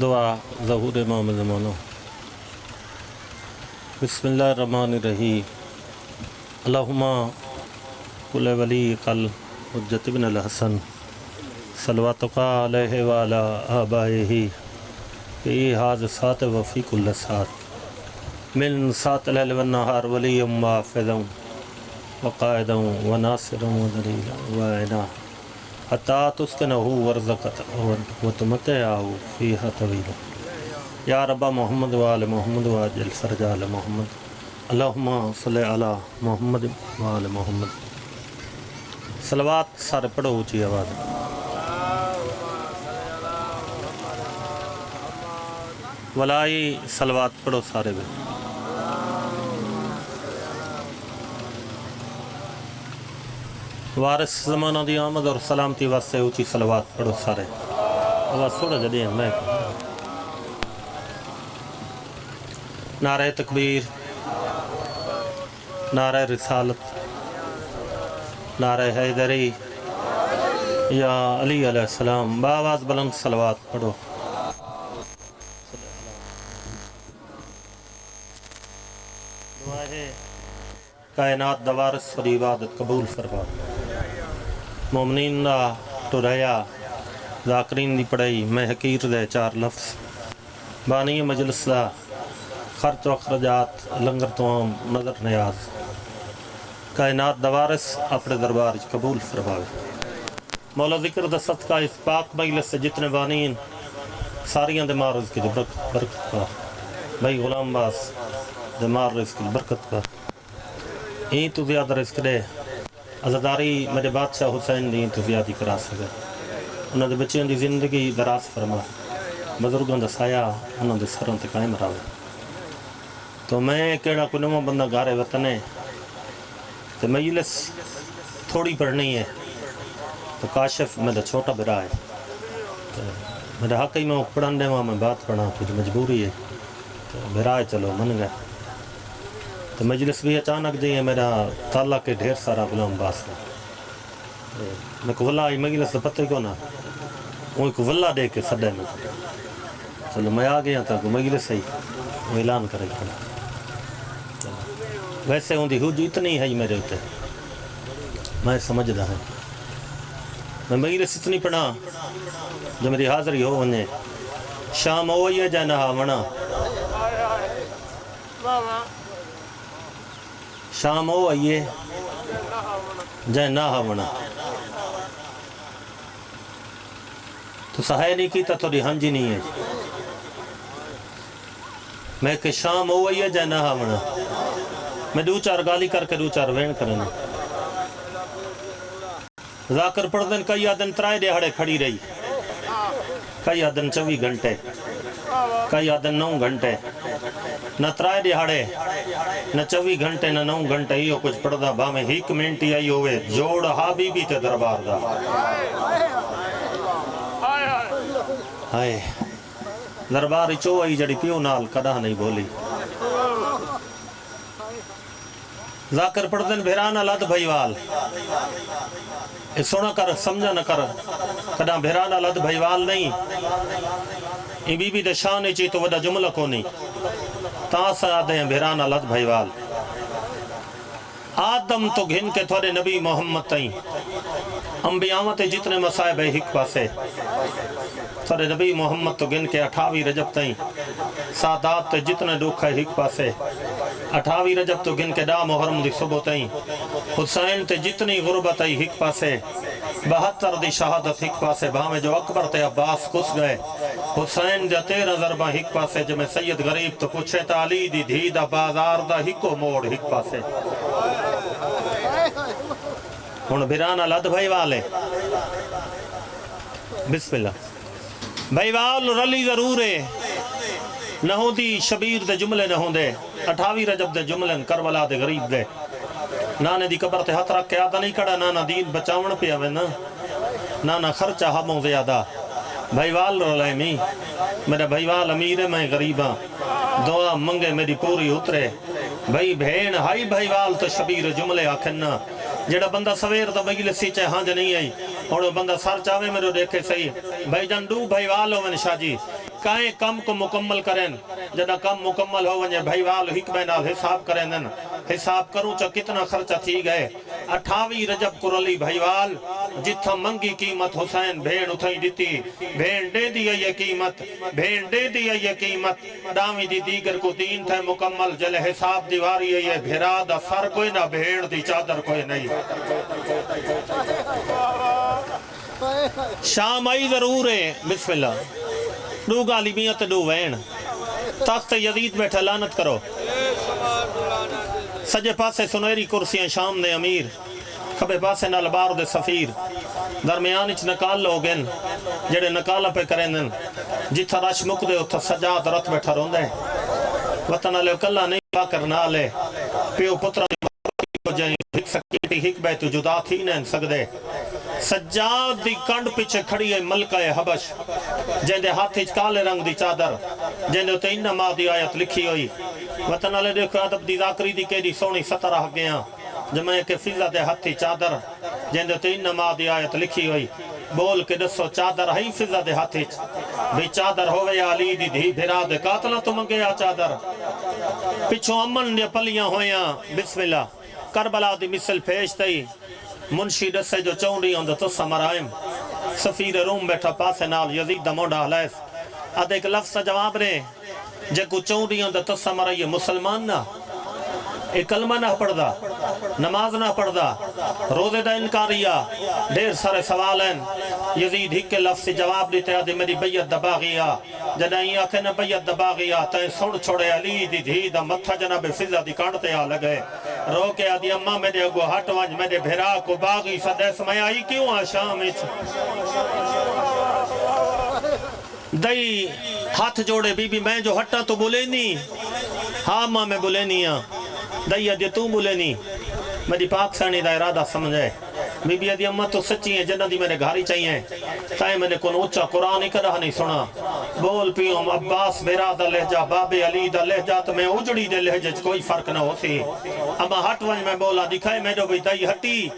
دعا ظہور امام زمانہ۔ بسم اللہ الرحمن الرحیم۔ اللہم کل ولی قل حجت ابن الحسن صلواتک علیہ وعلی آبائہ فی ہذا الساعۃ وفی کل ساعۃ من ساعۃ اللیل والنہار ولی وحافظا وقائدا وناصرا ودلیلا وعینا حتی تسکنہ ورزقہ وتمتعہ فیہا طویلا۔ یا رب محمد وآل محمد وعجل فرجال محمد۔ اللہم صلی علی محمد وآل محمد۔ صلوات سارے پڑھو اونچی آواز۔ ولائی صلوات پڑھو سارے بھی۔ وارث زمانہ دی آمد اور سلامتی واسطے اونچی صلوات پڑھو سارے۔ آواز تھوڑا جدی میں نعرہ تکبیر، نعرہ رسالت، نعرہ حیدری، یا علی علیہ السلام، بآواز بلند صلوات پڑھو۔ دعا ہے کائنات دوارس اور عبادت قبول فرما۔ مومنین دا ٹریا ذاکرین دی پڑھائی میں حقیر دے چار لفظ بانی مجلس دا خرچ و اخرجات لنگر توام نظر نیاز کائنات دوارس اپنے دربار قبول فرماوے۔ مولا ذکر دا صدقہ اس پاک مجلس سے جتنے بانین ساریاں دے مار رزق کی برکت پا بھائی غلام باس دے مار رزق کی برکت پا این تو زیادہ رزق دے عزداری میرے بادشاہ حسین دی تو زیادی کرا سکے۔ انہوں نے بچیاں دی زندگی دراز فرما، بزرگوں دا سایہ انہوں نے سروں تے قائم راوے۔ تو میں کیڑا کو نمو بندہ گارے وطن ہے تو مجلس تھوڑی پڑھنی ہے تو کاشف میرا چھوٹا برا ہے تو میرا حق ہی میں پڑھن دے وہاں میں بات پڑھا پھر مجبوری ہے تو برا ہے چلو من گئے تو مجلس بھی اچانک دی ہے میرا تالا کے ڈھیر سارا غلام باس ہے میں کو واللہ آئی مجلس پتہ کو نہ وہ ایک واللہ دے کے صدے میں چلو میں آ گیا تھا کہ مجلس ہی وہ اعلان کرے کھڑا ویسے ہوں دی حج اتنی ہے میرے ہوتے میں سمجھدا ہے میں مجلس اتنی پڑھا جو میری حاضری ہو انہیں شام ہوئی ہے جائے نہا ونا شام ہو آئیے جائے نہا ونا تو سہائے نہیں کی تا تھوڑی ہنجی نہیں ہے میں کہ شام ہو آئیے جائے نہا ونا میں دو چار گالی کر کے دو چار وین کرنا ذاکر پڑھ دن کئی آدن ترائے دیہڑے کھڑی رہی کئی آدن 24 گھنٹے کئی آدن 9 گھنٹے نہ ترائے دیہڑے نہ 24 گھنٹے نہ 9 گھنٹے ہی ہو کچھ پڑھ دا با میں ایک منٹ ہی آئی ہوئے جوڑ حبیبی تے دربار دا ہائے دربار چو آئی جڑی پیو نال کڑا نہیں بولی ذاکر پڑھ دن بھیرانا لد بھائیوال اس سونا کر سمجھا نہ کر کڑا بھیرانا لد بھائیوال نہیں ای بی بی دے شان چی تو وڈا جملہ کو نہیں تاں سا آدھے ہیں بھیرانا لد بھائیوال آدم تو گھن کے تھوڑے نبی محمد تائیں انبیاء تے جتنے مسائب ہے ہک پاسے تھوڑے نبی محمد تو گھن کے 28 رجب تائیں سادات تے جتنے دکھ ہے ہک پاسے 28 رجب تو گن کے دا محرم دی صبح تائیں حسین تے جتنی غربت آئی ہک پاسے 72 دی شہادت ہک پاسے بھامے جو اکبر تے عباس کس گئے حسین جا 13 ضربہ ہک پاسے جو میں سید غریب تو پوچھے تا علی دی دھی دا بازار دا ہکو موڑ ہک پاسے ہون بھیرانا لد بھائی والے بسم اللہ بھائی وال رلی ضرور ہے نہ ہوں دی شبیر دے جملے نہ ہوں دے 28 رجب دے جملے کربلا دے غریب دے نانے دی قبر تے ہاتھ رکھ کے آدھا نہیں کڑا نانا دین بچاون پہ آوے نا نانا خرچہ ہموں زیادہ بھائیوال رولے میں میرا بھائیوال امیر ہے میں غریب ہاں دعا منگے میری پوری اترے بھائی بھین ہائی بھائیوال تو شبیر جملے آکھنا جڑا بندہ سویر دا مجلسی چاہے ہانج نہیں آئی اور بندہ سر چاہوے میرے دیکھے صحیح بھائی جان دو بھائیوال ہو من شاہ جی کائیں کم کو مکمل کریں جدا کم مکمل ہو ونجے بھائی وال حکمہ نال حساب کریں دن حساب کروں چا کتنا خرچہ تھی گئے 28 رجب کرلی بھائی وال جتھا منگی قیمت حسین بھیڑ اتھائی دیتی بھیڑ دے دیا یہ قیمت بھیڑ دے دیا یہ قیمت ڈامی دی دیگر کو دین تھے مکمل جلے حساب دیواری ہے یہ بھیرا دا سر کوئی نہ بھیڑ دی چادر کوئی نہیں شام آئی ضرور ہے بسم اللہ دو گالی میت دو وین تخت یزید بیٹھا لعنت کرو سجے پاسے سنہری کرسیاں شام دے امیر کھبے پاسے نالبار دے سفیر درمیان اچ نکال لوگن جڑے نکالا پہ کریں دن جتھا رش مک دے اتھا سجاد رت بیٹھا رون دے وطن علیہ کلہ نہیں با کرنا لے پیو پترہ جائیں ہک سکیٹی ہک بیتو جدا تھی نہیں سکدے سجاد دی کنڈ پیچھے کھڑی ہے ملکہ حبش جن دے ہاتھ کالے رنگ دی چادر جن دے تین نماز دی آیت لکھی ہوئی وطن علیہ دیکھو ادب دی ذاکری دی کیڑی سونی سترہ گیا جمعہ کے فضا دے ہاتھی چادر جن دے تین نماز دی آیت لکھی ہوئی بول کے دسو چادر ہی فضا دے ہاتھی بھی چادر ہوئے علی دی دھی بھرا دے قاتلہ تو منگے آ چادر پچھو امن دے پلیاں ہویاں بسم اللہ کربلا دی مثل پیش تئی منشی دسے جو چونڈی اندر تو سمرائم سفیر روم بیٹھا پاسے نال یزید دا موڈا حلیس اد ایک لفظ جواب رہے جے کو چونڈی اندر تو سمرائی مسلمان نہ ایک کلمہ نہ پڑھ دا نماز نہ پڑھ دا روزے دا انکاریا دیر سارے سوال ہیں یزید ہی کے لفظ جواب دیتے آدھے میری بیعت دبا گیا جنہی آکھے نہ بیعت دبا گیا تائیں سن چھوڑے علی دی دھی دا متھا جناب فضا دی کانٹتے آ لگے رو کے آدھی اممہ میرے اگو ہٹ وانج میرے بھیرا کو باغی صدیس میں آئی کیوں آشام اچھ دائی ہاتھ جوڑے بی بی میں جو ہٹا تو بولے نہیں ہاں ماں میں بولے نہیں ہاں دائی ادھے تو بولے نہیں میری پاک سانی دا ارادہ سمجھے بی بی ادھی اممہ تو سچی ہیں جنہ دی میرے گھاری چاہیے تائیں میں نے کون اچھا قرآن ہی کدہ نہیں سنا بول پیوں عباس میرا دا لہجہ باب علی دا لہجہ تو میں اجڑی دے لہجہ کوئی فرق نہ ہو سی اما ہٹ ونج میں بولا دکھائے میں جو بھی دائی ہٹی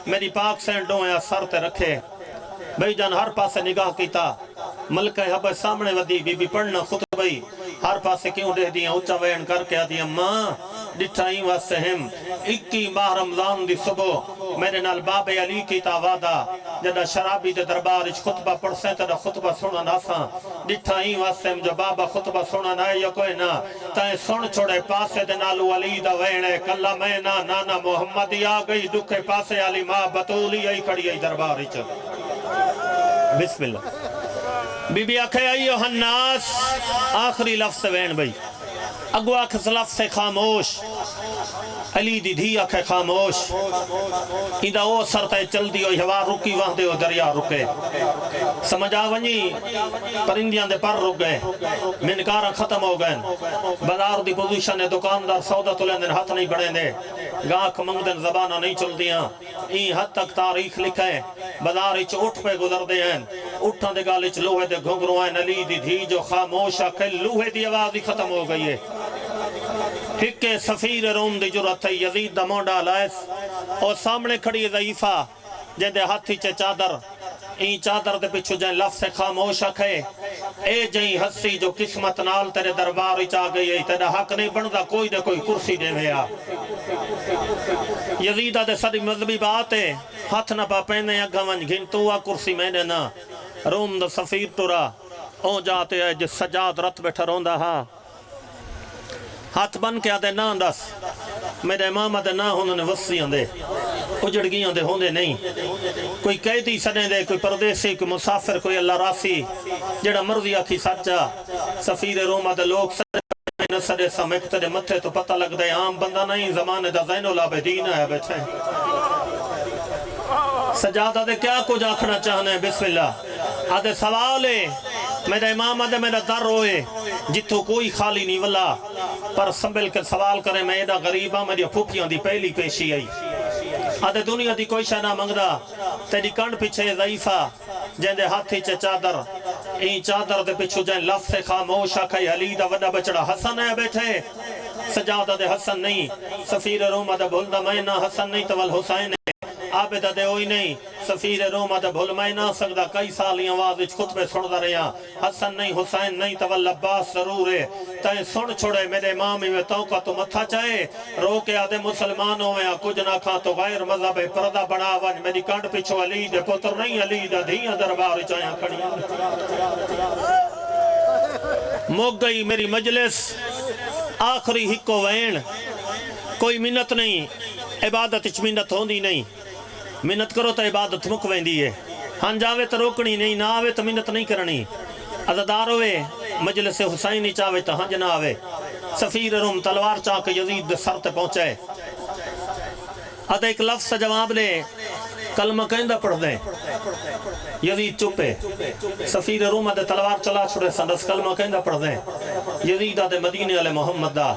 میری پاک سینڈوں یا سر تے رکھے بھئی جان ہر پاسے نگاہ کیتا ملکہ حبش سامنے ودی بی بی پڑھنا خطبہی ہر پاسے کیوں دے دیا اچھا وین کر کے آدھی اماں ڈٹھائیں واسے ہم 21 ماہ رمضان دی صبح میرے نال باب علی کی تاوادہ جدہ شرابی دے دربار اچھ خطبہ پڑھ سے تدہ خطبہ سونا ناساں ڈٹھائیں واسے ہم جو بابا خطبہ سونا نائے یا کوئی نا تائیں سن چھوڑے پاسے دے نالو علی دا وینے کلہ میں نانا محمدی آگئی دکھے پاسے علی ماں بطولی آئی کھڑی آئی دربار اچھ بسم اللہ بی بی آکھے ایوہ الناس آخری لفظ وین بھئی اگو آکھ لفظ خاموش علی دی دھی آکھے خاموش ایدہ او سرطے چل دی ہوئی ہوا رکی وہاں دے ہو دریا رکے سمجھا ونی پرندیاں دے پر رک گئے منکارہ ختم ہو گئے بازار دی پوزیشن ہے دکاندار سودا تو لیندن ہاتھ نہیں بڑھیں دے گاہک منگدن زبانہ نہیں چل دیاں این حد تک تاریخ لکھیں بازار اچھ اٹھ پہ گزر دے ہیں اٹھاں دے گال اچھ لوہے دے گھنگروں ہیں علی دی دھی جو خاموش آکھے لوہے دی آواز ہی ختم ہو گئی ہے ہکے سفیر روم دی جرات ہے یزید دا موڈا لائس اور سامنے کھڑی ضعیفہ جن دے ہاتھی چے چادر این چادر دے پچھو جائیں لفظ خاموش آکھے اے جائیں ہسی جو قسمت نال تیرے دربار ہی چاہ گئی ہے تیرے حق نہیں بندہ کوئی دے کوئی کرسی دے ویا یزیدہ دے ساری مذہبی بات ہے ہاتھ نہ پا پہنے اگا ونج گھن تو کرسی میں نے نا روم دا سفیر تورا او جاتے ہیں جس سجاد رت بیٹھا روندہ ہاں ہاتھ بن کے آدھے نا دس میرے امام آدھے نا ہونے نے وسیعں دے اجڑگیاں دے ہوندے نہیں کوئی قیدی سنے دے کوئی پردیسی کوئی مسافر کوئی اللہ راسی جڑا مرضی آکھی سچا سفیر روم آدھے لوگ سنے سڑے سمیکتے دے متھے تو پتہ لگ دے عام بندہ نہیں زمانے دا زین العابدین ہے بیٹھے سجادہ دے کیا کچھ آکھنا چاہنے بسم اللہ آدھے سوال ہے میرے امام آدھے میرا در ہوئے جتو کوئی خالی نہیں ولا پر سنبھل کر سوال کرے میں ایڈا غریبہ میری پھوپیاں دی پہلی پیشی آئی آدھے دنیا دی کوئی شاہ نہ منگدہ تیری کنڈ پیچھے ضعیفہ جن دے ہاتھی چے چادر این چادر دے پچھو جائیں لفظ خاموش آکھائی علی دا وڈا بچڑا حسن ہے بیٹھے سجادہ دے حسن نہیں سفیر روم آدھے بھولدہ میں نہ حسن نہیں تو والحسین ہے عابدہ دے ہوئی نہیں سفیر روما دا بھول میں نہ سکدا کئی سالی آواز وچ خطبے سندا رہیا حسن نہیں حسین نہیں تول عباس ضرور ہے تائیں سن چھوڑے میرے امامی میں توقع تو متھا چاہے رو کے آدھے مسلمانوں میں کچھ نہ کھا تو غیر مذہب پردہ بڑا ون میری کانڈ پچھو علی دے پتر نہیں علی دا دھیاں دربار چاہیاں کھڑیاں موگ گئی میری مجلس آخری ہکو وین کوئی منت نہیں عبادت اچ منت ہوندی نہیں منت کرو تو عبادت مک ویندی ہے ہن جاوے تو روکنی نہیں نہ آوے تو منت نہیں کرنی عزدار ہوئے مجلس حسینی چاہوے تو ہنج نہ آوے سفیر روم تلوار چاہ کے یزید دے سر تے پہنچے ادھا ایک لفظ جواب لے کلمہ کہندہ پڑھ دیں یزید چپے سفیر روم دے تلوار چلا چھوڑے سندس کلمہ کہندہ پڑھ دیں یزید دے مدینے علیہ محمد دا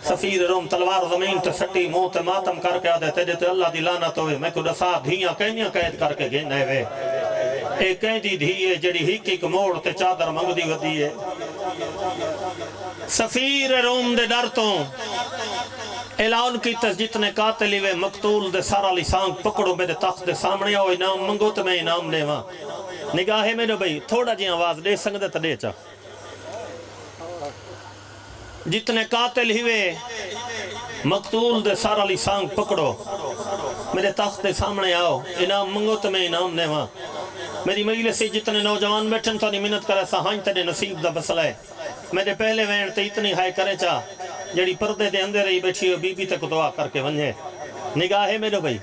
سفیر روم تلوار زمین تے سٹی موہ تے ماتم کر کے آدھے تیجے تے اللہ دی لعنت ہوئے میں کو دسا دھیاں کہنیاں قید کر کے گھنے ہوئے ایک کہیں دی دھیئے جڑی ہی کی موڑ تے چادر منگ دی ودی ہے سفیر روم دے ڈر تو اعلان کی جتنے قاتلی وے مقتول دے سارا لسان پکڑو میرے تخت دے سامنے آؤ انعام منگو تو میں انعام دے وہاں نگاہ میں نے بھئی تھوڑا جی آواز دے سنگ دے تا دے چا جتنے قاتل ہی وے مقتول دے سارا لسان پکڑو میرے تخت دے سامنے آؤ انعام منگو تو میں انعام دے وہاں میری مجلس سے جتنے نوجوان بیٹھن تو نہیں منت کرے سہائیں تیرے نصیب دا مسئلہ ہے میرے پہلے وین تے اتنی ہائے کرے چاہ جڑی پردے دے اندر رہی بیٹھی ہو بی بی تک دعا کر کے ونجے نگاہ میرے بھائی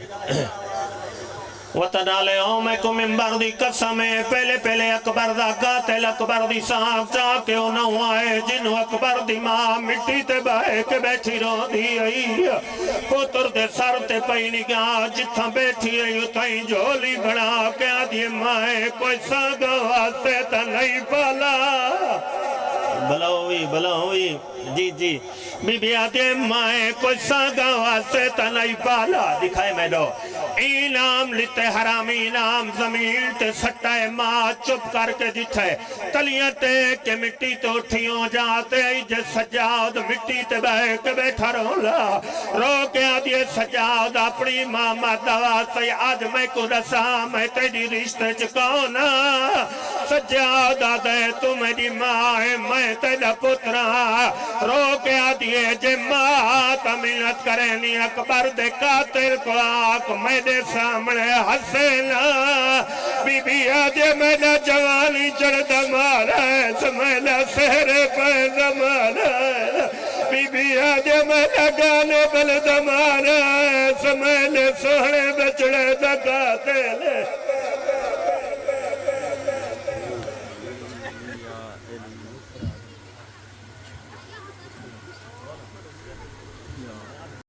وَتَنَالِ عَوْمَكُمْ مِنْبَرْ دی قسم پہلے اکبر دا قاتل اکبر دی سانپ چاہ کے انہوں آئے جنہوں اکبر دی ماں مٹی تے بائے کے بیٹھی رو دی آئی پتر دے سر تے پئی نگاہ جتھاں بیٹھی آئی اتھائیں جھولی بڑا کے آدھی مائے کوئی ساگا واسے تا نہیں پالا بلاوی جی بی بی آدھے مائے کوئی ساگا واسے تا نہیں پالا دکھائے میں دو انعام لیتے حرامی انعام زمین تے سٹائے ماں چپ کر کے جٹھے تلیاں تے کہ مٹی تو اٹھیوں جاتے جے سجاد مٹی تے بے کے بیٹھا رولا رو کے آدھے سجاد اپنی ماں مدوا سے آج میں کو رسا میں تیری رشتے چکونا سجاد آدھے تو میری ماں ہے میں تیرا پترا رو کے آدھے جے ماں تمینت کرنی اکبر دے قاتل کو آنکھ میں دے سامنے حسینا بی بی آدھے میرا جوانی چڑھتا مارا ہے سمینا سہرے پہ زمانا ہے بی بی آدھے میرا گانے بلد مارا ہے سمینے سوڑے بچڑے دکاتے لے